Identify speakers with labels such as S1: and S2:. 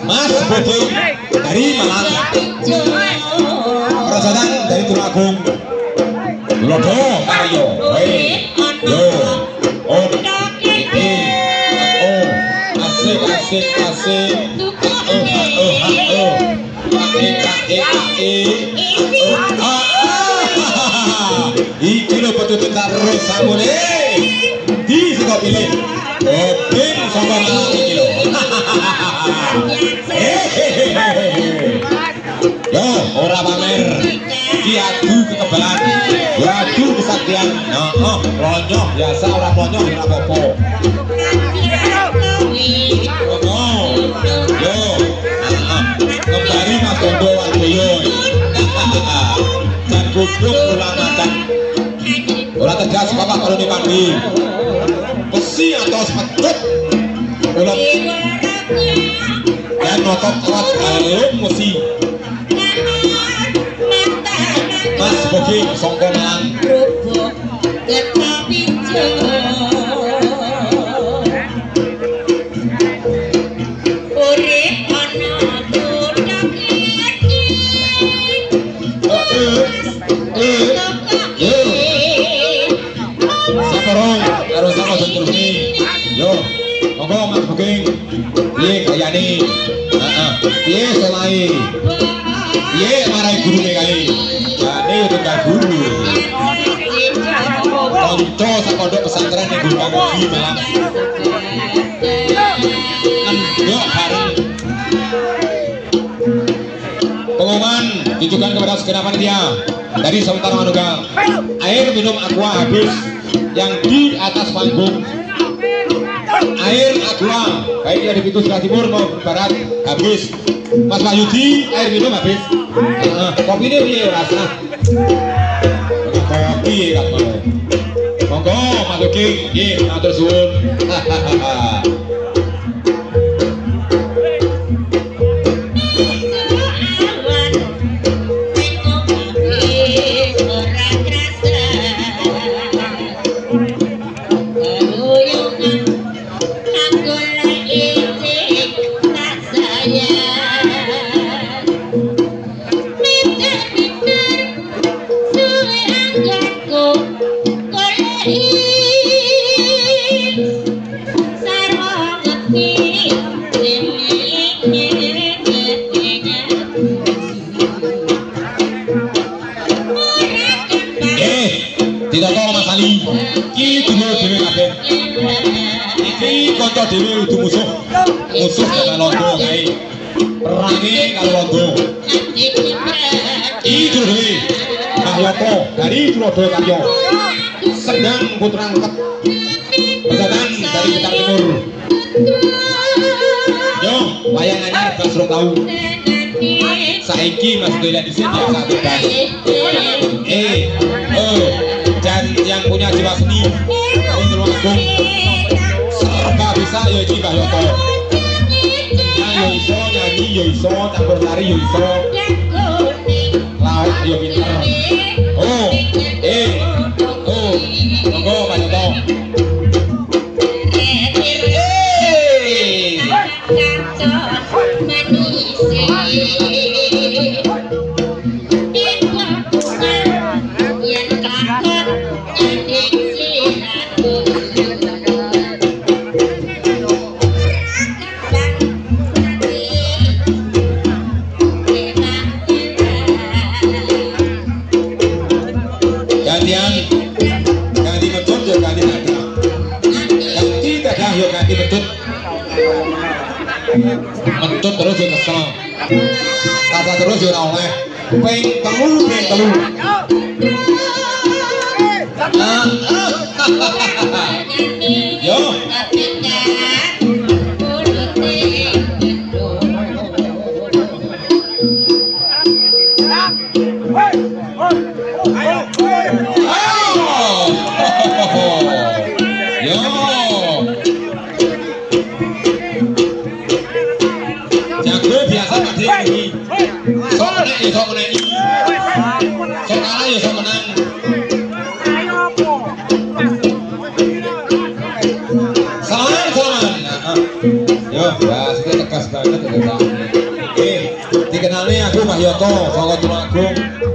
S1: Mas Bodo dari Malang, Rajadan dari Tulungagung, Lodo Mario, yo, asik asik asik, iki lho petutut terus samune di saka pilih Bobin sama Malang iki lho. Yo ora pamer iki adu kekebalan, adu kesaktian. Lonyoh biasa ora lonyoh ora apa-apa. Yo kembali Mas Bondo Warboyo. Dan goblok ulang macan. Ora tegas bapak kalau dipandi. Besi atau sepedut. Ulang. Dan notok kuat galung besi. Mas Bogi songko Malang. Harus sama terus nih. Yo, monggo Mas Booking. Piye gayane? Piye selai? Piye marai guru kali? Jane tunggal guru. Konco sak pondok pesantren ning Gunung Panggi Malang. Yo bareng. Pengumuman ditujukan kepada segenap panitia dari sementara Manunggal. Air minum aqua habis yang di atas panggung. Air aqua baik dari pintu sebelah timur maupun barat habis. Mas Wahyudi air minum habis. Kopi ini piye rasa? Kopi kan mau. Monggo Mas Uki, nggih matur suwun. Kanca dhewe udu musuh dengan londo kae. Perange karo londo. Iki dhewe Mahyoto dari Tulodo Karyo. Sedang putra angkat. Pesanan dari Bintang Timur. Yo, wayang anyar Mas ro tau. Saiki Mas Doya di sini biasa bebas. Dan yang punya jiwa seni ini Tulungagung. Serba bisa ya iki Mbah Yoto. Ayo iso nyanyi yo iso, campur tari yo iso. Laut yo pinter. Monggo Mbah Yoto. Mentut terus yo kesel. Kata terus yo ora oleh. Ping telu. Yo. Sok menang. Sok kalah ya sok menang. Yo, bahasnya tegas banget ya, Pak. Oke, dikenalnya aku Pak Yoto, Saka Tulungagung.